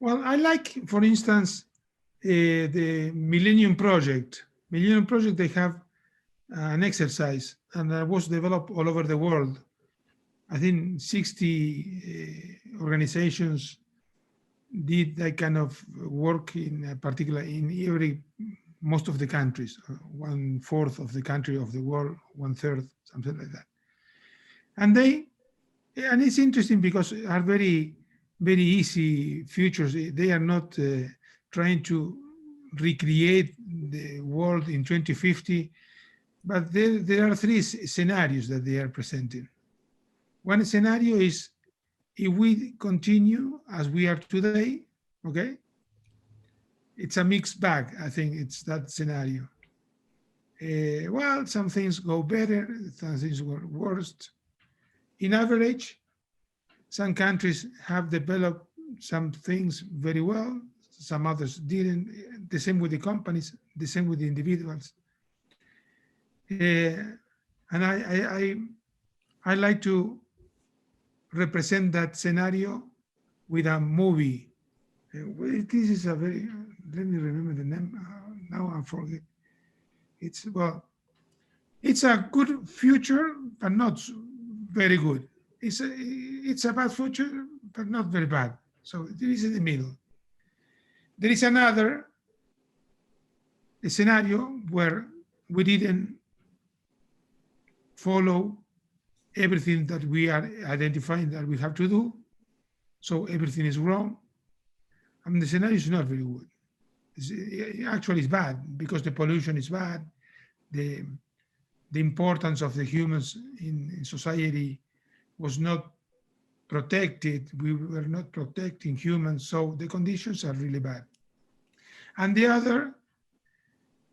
Well, I like, for instance, the Millennium Project. Millennium Project, they have an exercise, and that was developed all over the world. I think 60 organizations did that kind of work in a particular, in most of the countries, 1/4 of the country of the world, 1/3, something like that. And it's interesting because are very, very easy futures. They are not trying to recreate the world in 2050, but there are three scenarios that they are presenting. One scenario is if we continue as we are today, okay? It's a mixed bag. I think it's that scenario. Well, some things go better, some things go worse. In average, some countries have developed some things very well, some others didn't. The same with the companies, the same with the individuals. And I like to represent that scenario with a movie. This is a very, let me remember the name. Now I forget. It's a good future, but not very good. It's a bad future, but not very bad. So it is in the middle. There is another scenario where we didn't follow everything that we are identifying that we have to do. So everything is wrong. I mean, the scenario is not very good. Actually, it's bad because the pollution is bad. The importance of the humans in society was not protected. We were not protecting humans, so the conditions are really bad. And the other,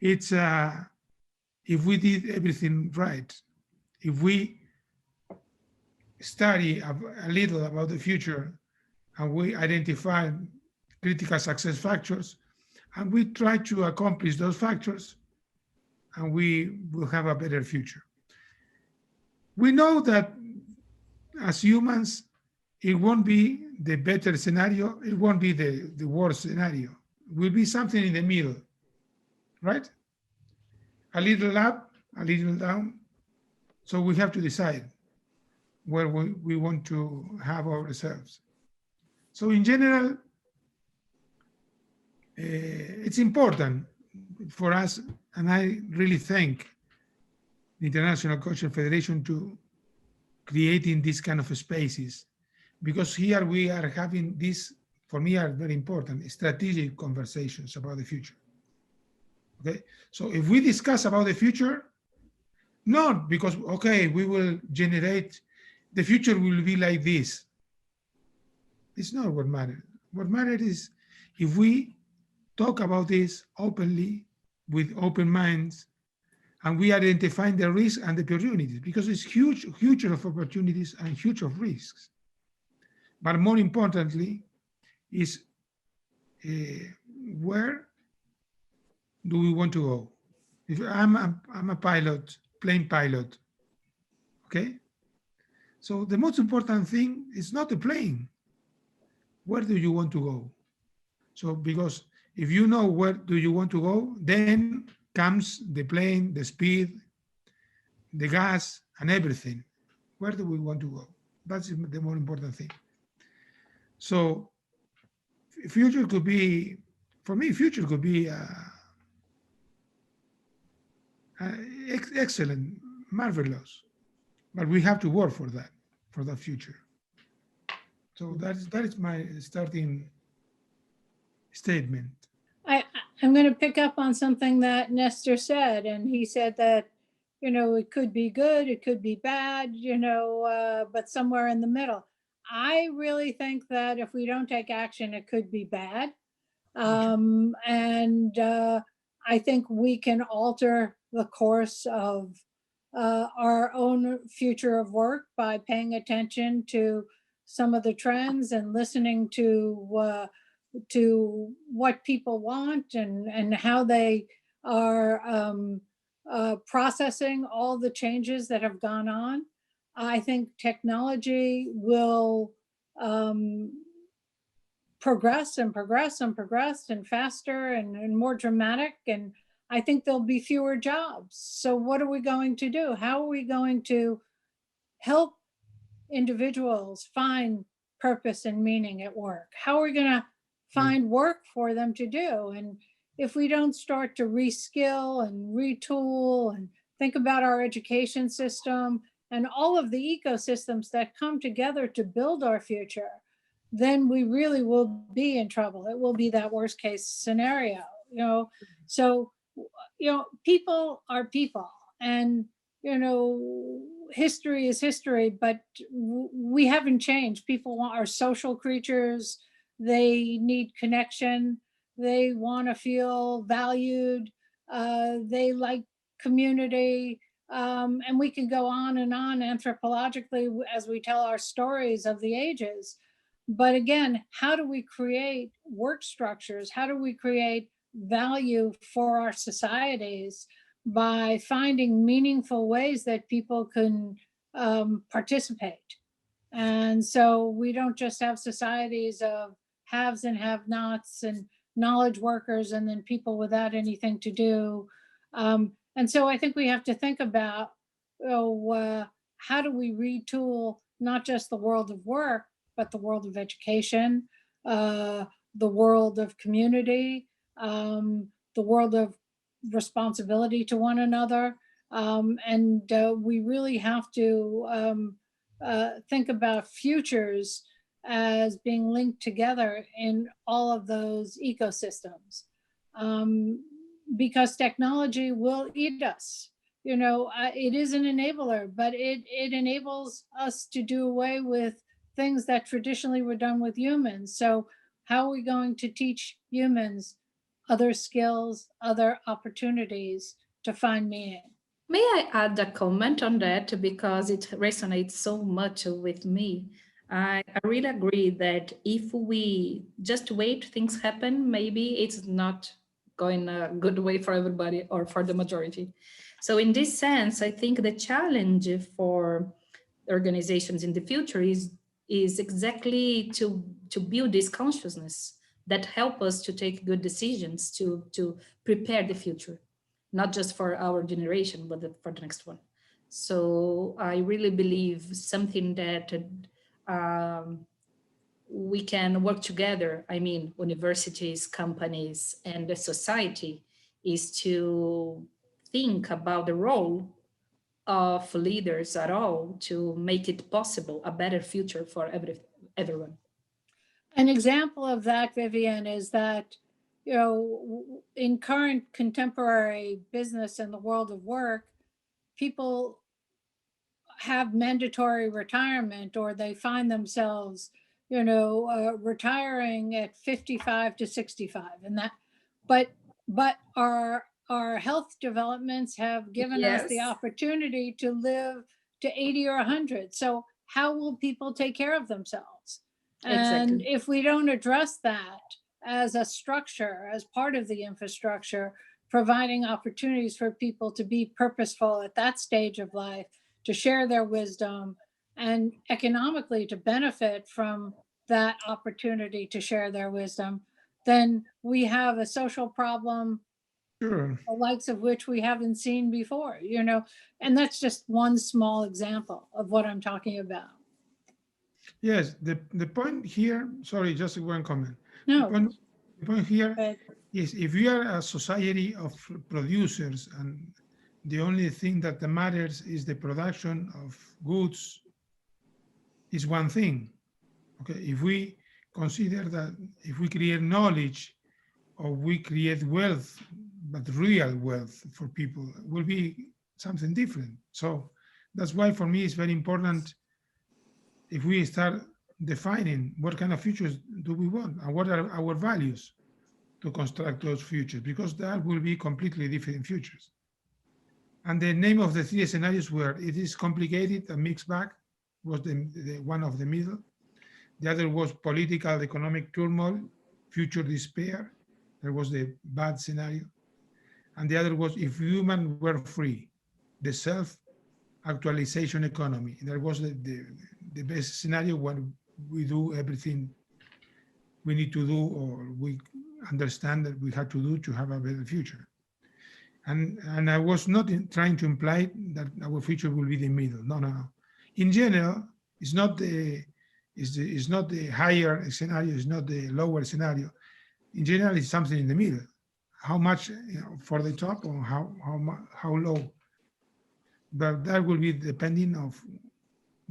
it's if we did everything right, if we study a little about the future and we identify critical success factors and we try to accomplish those factors, and we will have a better future. We know that as humans, it won't be the better scenario, it won't be the worst scenario. It will be something in the middle, right? A little up, a little down. So we have to decide where we want to have ourselves. So in general, it's important for us, and I really thank the International Cultural Federation to creating these kind of spaces, because here we are having this, for me, are very important, strategic conversations about the future. Okay, so if we discuss about the future, not because, okay, we will generate, the future will be like this. It's not what matters. What matters is if we talk about this openly, with open minds, and we identify the risks and the opportunities, because it's huge of opportunities and huge of risks. But more importantly, is where do we want to go? If I'm a pilot, plane pilot, okay? So the most important thing is not the plane. Where do you want to go? So because if you know where do you want to go, then comes the plane, the speed, the gas, and everything. Where do we want to go? That's the more important thing. So future could be, for me, future could be excellent, marvelous, but we have to work for that future. So that is my starting statement. I'm going to pick up on something that Nestor said, and he said that, it could be good, it could be bad, but somewhere in the middle. I really think that if we don't take action, it could be bad. And I think we can alter the course of our own future of work by paying attention to some of the trends and listening to what people want and how they are processing all the changes that have gone on. I think technology will progress and progress and progress and faster and more dramatic. And I think there'll be fewer jobs. So what are we going to do? How are we going to help individuals find purpose and meaning at work? How are we going to find work for them to do? And if we don't start to reskill and retool and think about our education system and all of the ecosystems that come together to build our future, then we really will be in trouble. It will be that worst case scenario, you know. So, you know, people are people, and you know, history is history, but we haven't changed. People are social creatures. They need connection. They want to feel valued. They like community. And we can go on and on anthropologically as we tell our stories of the ages. But again, how do we create work structures? How do we create value for our societies by finding meaningful ways that people can participate? And so we don't just have societies of haves and have nots and knowledge workers and then people without anything to do. And so I think we have to think about, how do we retool not just the world of work, but the world of education, the world of community, the world of responsibility to one another. And we really have to think about futures as being linked together in all of those ecosystems. Because technology will eat us. You know, it is an enabler, but it enables us to do away with things that traditionally were done with humans. So how are we going to teach humans other skills, other opportunities to find meaning? May I add a comment on that because it resonates so much with me? I really agree that if we just wait things happen, maybe it's not going a good way for everybody or for the majority. So in this sense, I think the challenge for organizations in the future is exactly to build this consciousness that help us to take good decisions to prepare the future, not just for our generation, but for the next one. So I really believe something that um, we can work together, I mean, universities, companies, and the society, is to think about the role of leaders at all to make it possible, a better future for everyone. An example of that, Vivian, is that, you know, in current contemporary business and the world of work, people have mandatory retirement or they find themselves, you know, retiring at 55 to 65 and that, but our health developments have given us the Yes, opportunity to live to 80 or 100. So how will people take care of themselves? And exactly. if we don't address that as a structure, as part of the infrastructure, providing opportunities for people to be purposeful at that stage of life, to share their wisdom, and economically to benefit from that opportunity to share their wisdom, then we have a social problem Sure. the likes of which we haven't seen before, you know, and that's just one small example of what I'm talking about. Yes, the point here, sorry, just one comment. The No, point, the point here but is if we are a society of producers and the only thing that matters is the production of goods, is one thing. Okay, if we consider that if we create knowledge or we create wealth, but real wealth for people, will be something different. So that's why for me it's very important if we start defining what kind of futures do we want and what are our values to construct those futures, because that will be completely different futures. And the name of the three scenarios where it is complicated and mixed bag was the one of the middle. The other was political, economic turmoil, future despair. That was the bad scenario. And the other was if humans were free, the self-actualization economy. That was the best scenario when we do everything we need to do, or we understand that we have to do to have a better future. And I was not trying to imply that our future will be the middle. No, no, no. In general, it's not the higher scenario, it's not the lower scenario. In general, it's something in the middle. How much, for the top, or how low? But that will be depending of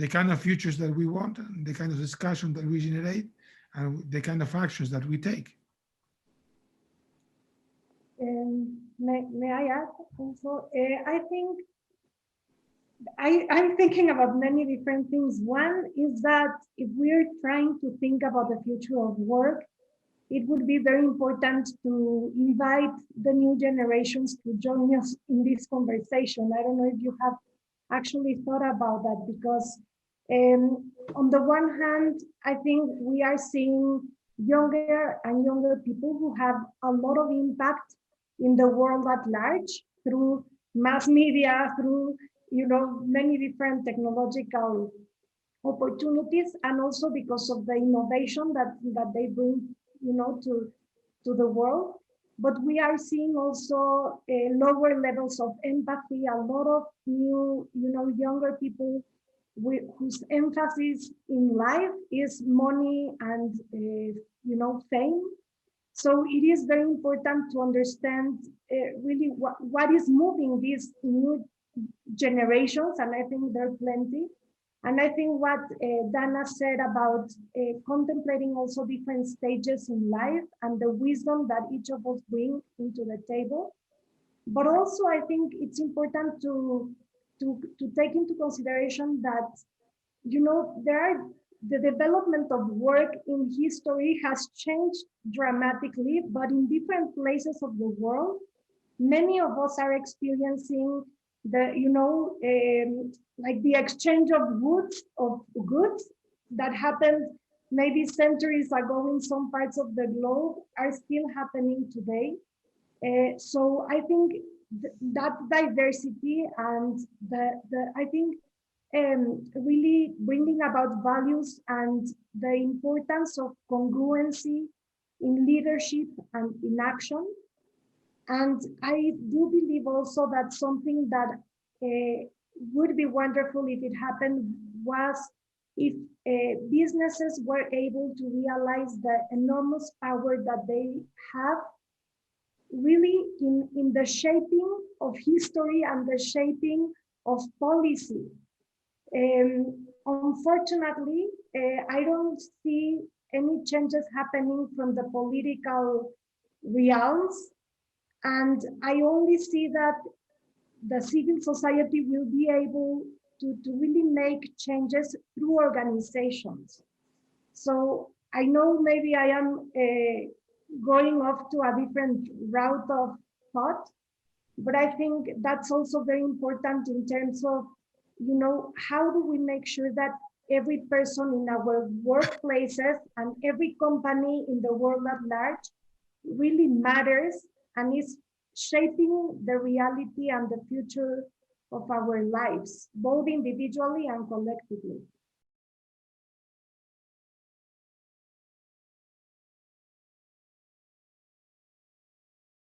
the kind of futures that we want, and the kind of discussion that we generate, and the kind of actions that we take. May I add also? I think I'm thinking about many different things. One is that if we're trying to think about the future of work, it would be very important to invite the new generations to join us in this conversation. I don't know if you have actually thought about that, because on the one hand, I think we are seeing younger and younger people who have a lot of impact in the world at large through mass media, through many different technological opportunities, and also because of the innovation that they bring to the world. But we are seeing also lower levels of empathy, a lot of new younger people whose emphasis in life is money and fame. So it is very important to understand really what is moving these new generations, and I think there are plenty. And I think what Dana said about contemplating also different stages in life and the wisdom that each of us bring into the table. But also I think it's important to take into consideration that, the development of work in history has changed dramatically, but in different places of the world, many of us are experiencing like the exchange of goods that happened maybe centuries ago in some parts of the globe are still happening today. So I think that diversity and I think really bringing about values and the importance of congruency in leadership and in action. And I do believe also that something that would be wonderful if it happened was if businesses were able to realize the enormous power that they have really in the shaping of history and the shaping of policy. Unfortunately, I don't see any changes happening from the political realms. And I only see that the civil society will be able to really make changes through organizations. So I know maybe I am going off to a different route of thought, but I think that's also very important in terms of, how do we make sure that every person in our workplaces and every company in the world at large really matters and is shaping the reality and the future of our lives, both individually and collectively.